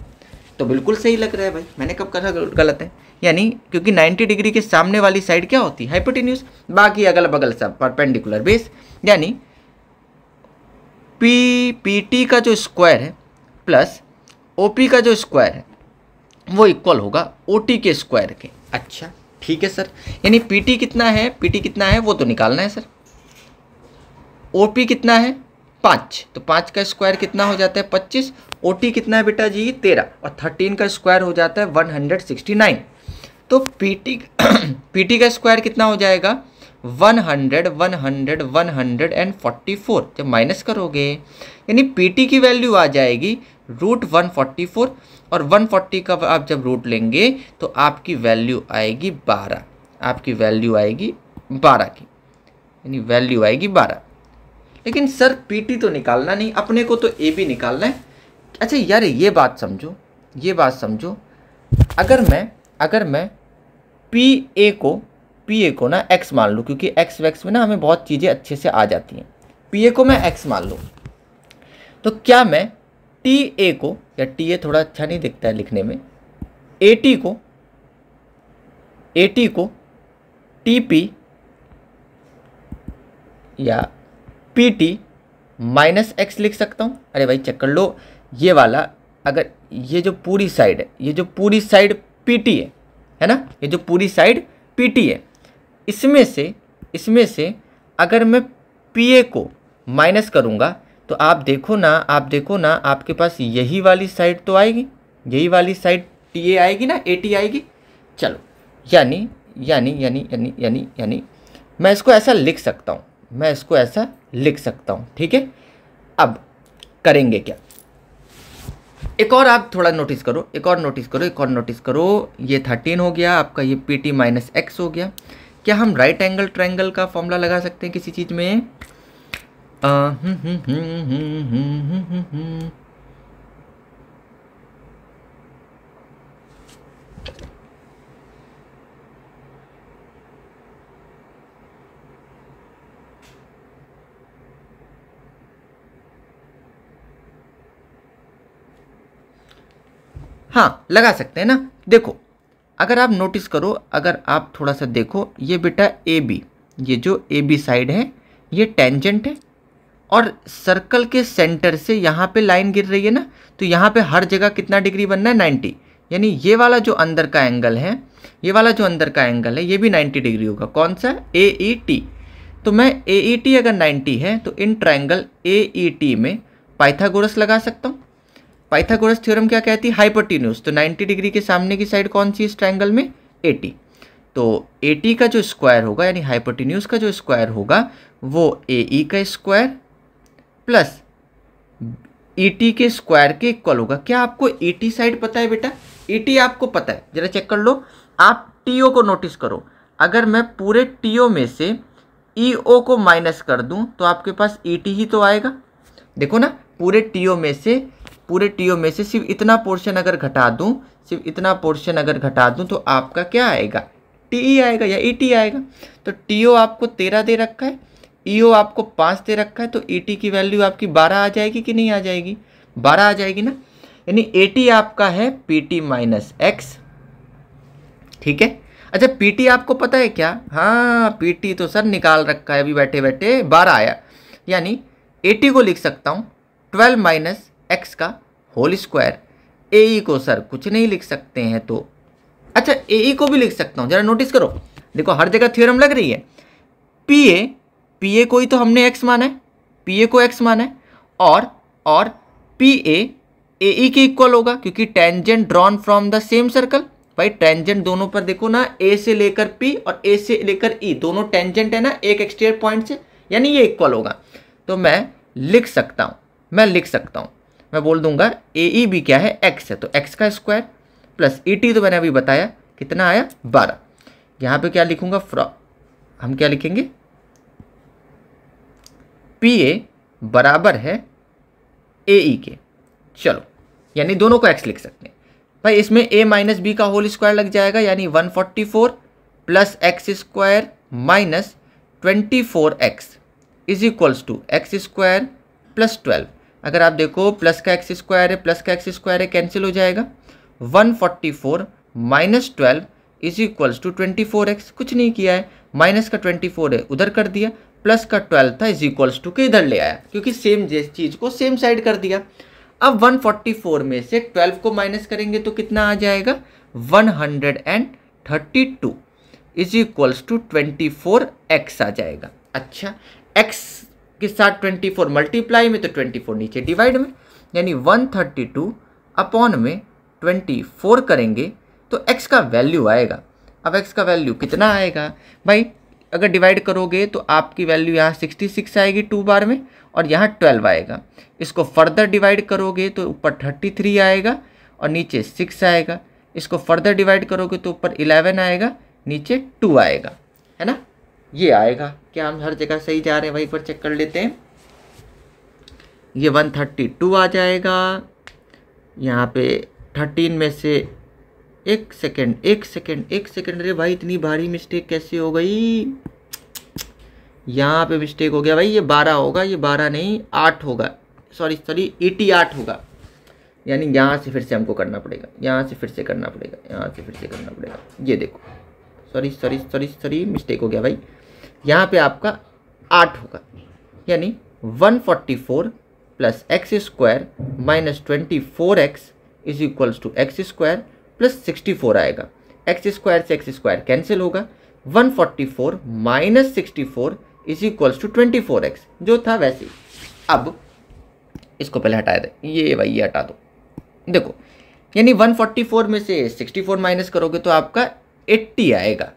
Speaker 1: तो बिल्कुल सही लग रहा है भाई, मैंने कब कहा गलत है? यानी क्योंकि 90 डिग्री के सामने वाली साइड क्या होती है? हाइपोटेन्यूज, बाकी अगल बगल सब परपेंडिकुलर बेस। यानी पीटी का जो स्क्वायर है प्लस ओपी का जो स्क्वायर है वो इक्वल होगा ओटी के स्क्वायर के। अच्छा ठीक है सर, यानी पीटी कितना है वो तो निकालना है सर। ओपी कितना है? 5, तो 5 का स्क्वायर कितना हो जाता है? 25। ओटी कितना है बेटा जी? 13, और 13 का स्क्वायर हो जाता है 169। तो पीटी का स्क्वायर कितना हो जाएगा? 144। जब माइनस करोगे यानी पीटी की वैल्यू आ जाएगी √144, और 140 का आप जब रूट लेंगे तो आपकी वैल्यू आएगी 12, आपकी वैल्यू आएगी 12 की, यानी वैल्यू आएगी 12। लेकिन सर पीटी तो निकालना नहीं, अपने को तो ए बी निकालना है। अच्छा यार ये बात समझो, अगर मैं पी ए को ना एक्स मान लूँ, क्योंकि एक्स वैक्स में ना हमें बहुत चीज़ें अच्छे से आ जाती हैं। पी ए को मैं एक्स मान लूँ, तो क्या मैं टी ए को, या टी ए थोड़ा अच्छा नहीं दिखता है लिखने में, ए टी को टी पी या पी टी माइनस एक्स लिख सकता हूँ? अरे भाई चेक कर लो, ये वाला अगर ये जो पूरी साइड पी टी है ना, ये जो पूरी साइड पी टी है, इसमें से अगर मैं पी ए को माइनस करूँगा तो आप देखो ना आपके पास यही वाली साइड तो आएगी, यही वाली साइड टी ए आएगी ना, ए टी आएगी। चलो यानी मैं इसको ऐसा लिख सकता हूँ, ठीक है। अब करेंगे क्या? एक और आप थोड़ा नोटिस करो, ये 13 हो गया आपका, ये पी टी माइनस एक्स हो गया। क्या हम राइट एंगल ट्रायंगल का फॉर्मूला लगा सकते हैं किसी चीज़ में? हाँ लगा सकते हैं ना। देखो अगर आप नोटिस करो, अगर आप थोड़ा सा देखो, ये बेटा ए बी, ये जो ए बी साइड है ये टेंजेंट है, और सर्कल के सेंटर से यहाँ पे लाइन गिर रही है ना, तो यहाँ पे हर जगह कितना डिग्री बनना है? 90। यानी ये वाला जो अंदर का एंगल है, ये भी 90 डिग्री होगा। कौन सा? ए ई टी। तो मैं ए ई टी अगर 90 है तो इन ट्रायंगल ए ई टी में पाइथागोरस लगा सकता हूँ। पाइथागोरस थ्योरम क्या कहती है? हाइपोटेन्यूज। तो 90 डिग्री के सामने की साइड कौन सी इस ट्रायंगल में? 80। तो 80 का जो स्क्वायर होगा, यानी हाइपोटेन्यूज का जो स्क्वायर होगा, वो AE का स्क्वायर प्लस ET के स्क्वायर के इक्वल होगा। क्या आपको ET साइड पता है बेटा? ET आपको पता है, जरा चेक कर लो। आप TO को नोटिस करो, अगर मैं पूरे TO में से EO को माइनस कर दूं तो आपके पास ET ही तो आएगा। देखो ना, पूरे TO में से पूरे टीओ में से सिर्फ इतना पोर्शन अगर घटा दूं, सिर्फ इतना पोर्शन अगर घटा दूं तो आपका क्या आएगा, टीई आएगा या ईटी आएगा। तो टीओ आपको 13 दे रखा है, ईओ आपको 5 दे रखा है, तो ईटी की वैल्यू आपकी 12 आ जाएगी कि नहीं आ जाएगी, 12 आ जाएगी ना। यानी एटी आपका है पीटी माइनस एक्स, ठीक है। अच्छा पीटी आपको पता है क्या, हाँ पीटी तो सर निकाल रखा है अभी बैठे बैठे, 12 आया। यानी एटी को लिख सकता हूँ 12 माइनस एक्स का होल स्क्वायर। एई को सर कुछ नहीं लिख सकते हैं तो, अच्छा एई को भी लिख सकता हूँ, जरा नोटिस करो, देखो हर जगह थ्योरम लग रही है। पीए को ही तो हमने एक्स माना है, पीए को एक्स माना है, और पीए एई के इक्वल होगा क्योंकि tangent drawn from the same circle. भाई टेंजेंट दोनों पर देखो ना, ए से लेकर पी और ए से लेकर ई दोनों टेंजेंट है ना एक एक्सटीरियर पॉइंट से, यानी ये इक्वल होगा। तो मैं लिख सकता हूँ, मैं बोल दूंगा ए ई बी क्या है, एक्स है, तो एक्स का स्क्वायर प्लस ई टी तो मैंने अभी बताया कितना आया 12। यहाँ पे क्या लिखूंगा, हम क्या लिखेंगे, पी ए बराबर है ए ई के, चलो यानी दोनों को एक्स लिख सकते हैं। भाई इसमें ए माइनस बी का होल स्क्वायर लग जाएगा, यानी 144 plus x square minus 24x is equals to x square plus 12। अगर आप देखो प्लस का एक्स स्क्वायर है, प्लस का एक्स स्क्वायर है, कैंसिल हो जाएगा। 144 minus 12 is equals to 24x, कुछ नहीं किया है, माइनस का 24 है उधर कर दिया, प्लस का 12 था इज इक्वल्स टू के इधर ले आया, क्योंकि सेम चीज़ को सेम साइड कर दिया। अब 144 में से 12 को माइनस करेंगे तो कितना आ जाएगा, 132 इज इक्वल्स टू 24x आ जाएगा। अच्छा x के साथ 24 मल्टीप्लाई में तो 24 नीचे डिवाइड में, यानी 132 अपॉन में 24 करेंगे तो x का वैल्यू आएगा। अब x का वैल्यू कितना आएगा भाई, अगर डिवाइड करोगे तो आपकी वैल्यू यहाँ 66 आएगी 2 बार में, और यहाँ 12 आएगा। इसको फर्दर डिवाइड करोगे तो ऊपर 33 आएगा और नीचे 6 आएगा। इसको फर्दर डिवाइड करोगे तो ऊपर 11 आएगा, नीचे 2 आएगा, है ना। ये आएगा, क्या हम हर जगह सही जा रहे हैं, वहीं पर चेक कर लेते हैं। ये 132 आ जाएगा, यहाँ पे 13 में से एक सेकेंड, अरे भाई इतनी भारी मिस्टेक कैसे हो गई, यहाँ पे मिस्टेक हो गया भाई, ये 12 होगा, ये 12 नहीं 8 होगा, सॉरी 88 होगा। यानी यहाँ से फिर से हमको करना पड़ेगा, यहाँ से फिर से करना पड़ेगा, ये देखो सॉरी मिस्टेक हो गया भाई, यहाँ पे आपका 8 होगा, यानी 144 plus x square minus 24x is equals to x square plus 64 आएगा। एक्स स्क्वायर से एक्स स्क्वायर कैंसिल होगा, 144 minus 64 is equals to 24x, जो था वैसे ही। अब इसको पहले हटा दे, ये भाई ये हटा दो, देखो यानी 144 में से 64 माइनस करोगे तो आपका 80 आएगा,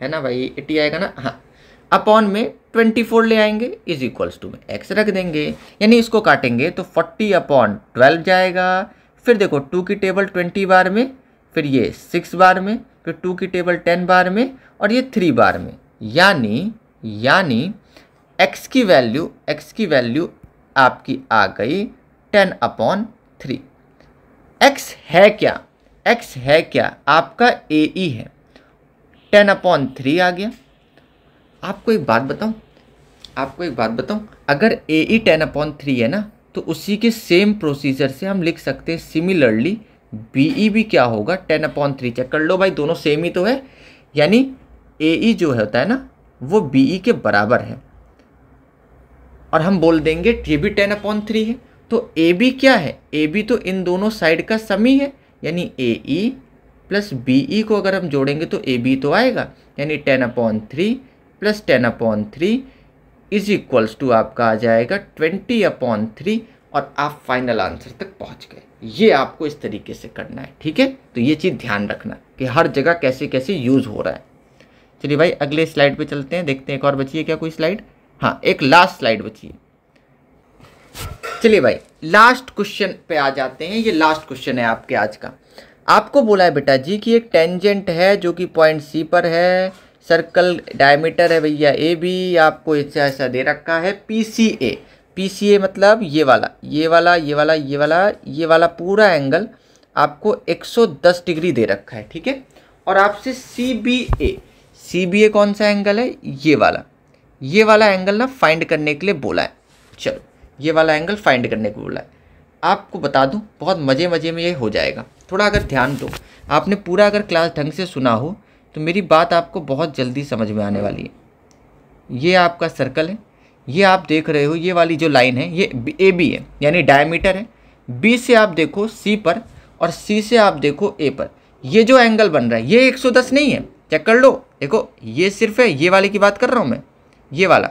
Speaker 1: है ना भाई 80 आएगा ना, हाँ। अपॉन में 24 ले आएंगे इज इक्वल्स टू में x रख देंगे, यानी इसको काटेंगे तो 40 अपॉन 12 जाएगा। फिर देखो 2 की टेबल 20 बार में, फिर ये 6 बार में, फिर 2 की टेबल 10 बार में, और ये 3 बार में, यानी x की वैल्यू आपकी आ गई 10 अपॉन 3। x है क्या, आपका ए ई है, 10 अपॉन 3 आ गया। आपको एक बात बताऊं, अगर ए ई 10 अपॉन 3 है ना, तो उसी के सेम प्रोसीजर से हम लिख सकते हैं सिमिलरली बी ई भी क्या होगा 10 अपॉन 3। चेक कर लो भाई, दोनों सेम ही तो है, यानी ए ई जो होता है ना वो बी ई के बराबर है, और हम बोल देंगे ये भी 10 अपॉन 3 है, तो ए बी क्या है, ए बी तो इन दोनों साइड का सम ही है, यानी ए ई प्लस बी ई को अगर हम जोड़ेंगे तो ए बी तो आएगा, यानी 10 upon 3 plus 10 upon 3 is equals to आपका आ जाएगा 20 अपॉन 3, और आप फाइनल आंसर तक पहुंच गए। ये आपको इस तरीके से करना है, ठीक है। तो ये चीज़ ध्यान रखना कि हर जगह कैसे कैसे यूज़ हो रहा है। चलिए भाई अगले स्लाइड पे चलते हैं, देखते हैं एक और बची है क्या कोई स्लाइड, हाँ एक लास्ट स्लाइड बची है। चलिए भाई लास्ट क्वेश्चन पे आ जाते हैं, ये लास्ट क्वेश्चन है आपके आज का। आपको बोला है बेटा जी कि एक टेंजेंट है जो कि पॉइंट सी पर है, सर्कल डायमीटर है भैया ए बी, आपको ऐसा दे रखा है पी सी ए। PCA मतलब ये वाला, ये वाला, ये वाला, ये वाला, ये वाला पूरा एंगल आपको 110 डिग्री दे रखा है, ठीक है। और आपसे CBA कौन सा एंगल है, ये वाला एंगल ना फाइंड करने के लिए बोला है। चलो ये वाला एंगल फाइंड करने को बोला है। आपको बता दूं बहुत मज़े में ये हो जाएगा। थोड़ा अगर ध्यान दो, आपने पूरा अगर क्लास ढंग से सुना हो तो मेरी बात आपको बहुत जल्दी समझ में आने वाली है। ये आपका सर्कल है, ये आप देख रहे हो, ये वाली जो लाइन है ये AB है, यानी डायमीटर है। B से आप देखो C पर और C से आप देखो A पर। ये जो एंगल बन रहा है ये 110 नहीं है, चेक कर लो। देखो ये सिर्फ है, ये वाले की बात कर रहा हूँ मैं, ये वाला।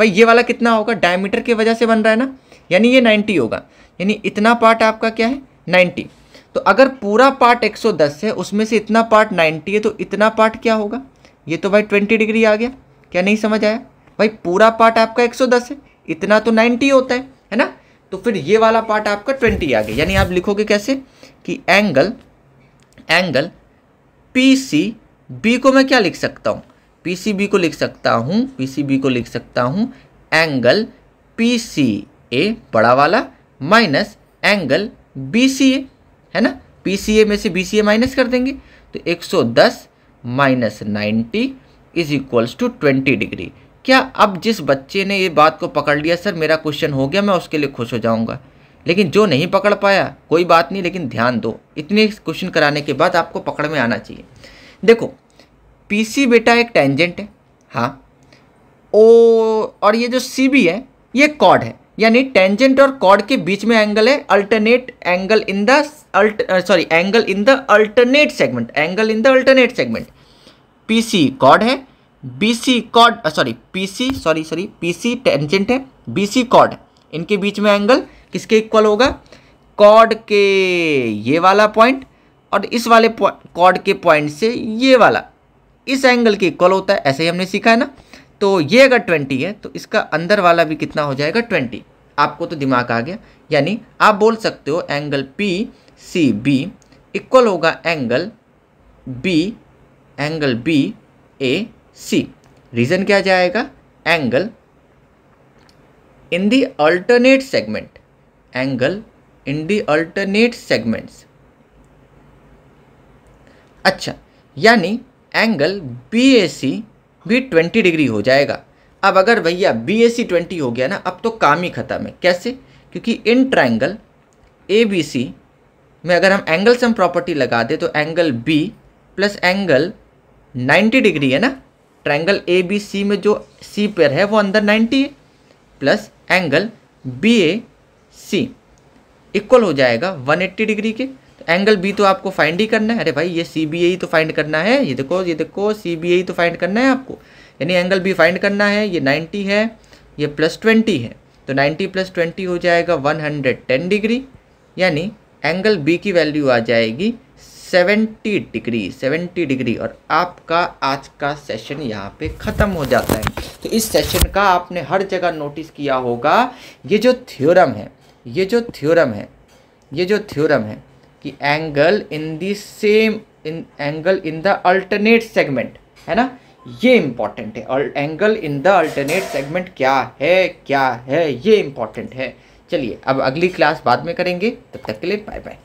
Speaker 1: भाई ये वाला कितना होगा, डायमीटर की वजह से बन रहा है ना, यानी ये 90 होगा। यानी इतना पार्ट आपका क्या है, 90। तो अगर पूरा पार्ट 110 है, उसमें से इतना पार्ट 90 है, तो इतना पार्ट क्या होगा, ये तो भाई 20 डिग्री आ गया। क्या नहीं समझ आया भाई, पूरा पार्ट आपका 110 है, इतना तो 90 होता है ना। तो फिर ये वाला पार्ट आपका 20 आ गया। यानी आप लिखोगे कैसे कि एंगल PCB को मैं क्या लिख सकता हूँ, PCB को लिख सकता हूँ एंगल PCA बड़ा वाला माइनस एंगल BCA, है ना। PCA में से BCA माइनस कर देंगे तो 110 minus 90 is equals to 20 degree. क्या अब जिस बच्चे ने ये बात को पकड़ लिया, सर मेरा क्वेश्चन हो गया, मैं उसके लिए खुश हो जाऊंगा। लेकिन जो नहीं पकड़ पाया कोई बात नहीं, लेकिन ध्यान दो, इतने क्वेश्चन कराने के बाद आपको पकड़ में आना चाहिए। देखो PC बेटा एक टेंजेंट है, हाँ, और ये जो CB है ये कॉर्ड है, यानी टेंजेंट और कॉर्ड के बीच में एंगल है, alternate angle in the alternate segment. PC chord है, PC टेंजेंट है, BC कॉर्ड है। इनके बीच में एंगल किसके इक्वल होगा, कॉर्ड के ये वाला पॉइंट और इस वाले कॉर्ड के पॉइंट से ये वाला इस एंगल के इक्वल होता है। ऐसे ही हमने सीखा है ना। तो ये अगर 20 है तो इसका अंदर वाला भी कितना हो जाएगा, 20। आपको तो दिमाग आ गया। यानी आप बोल सकते हो एंगल PCB इक्वल होगा एंगल BAC। रीजन क्या जाएगा, angle in the alternate segments. अच्छा, यानी एंगल BAC भी 20 डिग्री हो जाएगा। अब अगर भैया BAC 20 हो गया ना, अब तो काम ही खत्म है। कैसे, क्योंकि इन ट्रायंगल ABC में अगर हम एंगल सम प्रॉपर्टी लगा दे तो angle B plus angle 90 degree है ना। ट्रायंगल ABC में जो C पेयर है वो अंदर 90 है, प्लस एंगल BAC इक्वल हो जाएगा 180 डिग्री के। तो एंगल B तो आपको फाइंड ही करना है। अरे भाई ये CBA ही तो फाइंड करना है, ये देखो CBA ही तो फाइंड करना है आपको। यानी एंगल B फाइंड करना है, ये 90 है, ये प्लस 20 है, तो 90 प्लस 20 हो जाएगा 110 डिग्री। यानी एंगल B की वैल्यू आ जाएगी 70 डिग्री। और आपका आज का सेशन यहाँ पे ख़त्म हो जाता है। तो इस सेशन का आपने हर जगह नोटिस किया होगा, ये जो थ्योरम है कि angle in the alternate segment, है ना, ये इंपॉर्टेंट है। और angle in the alternate segment क्या है ये इंपॉर्टेंट है। चलिए अब अगली क्लास बाद में करेंगे, तब तक के लिए बाय बाय।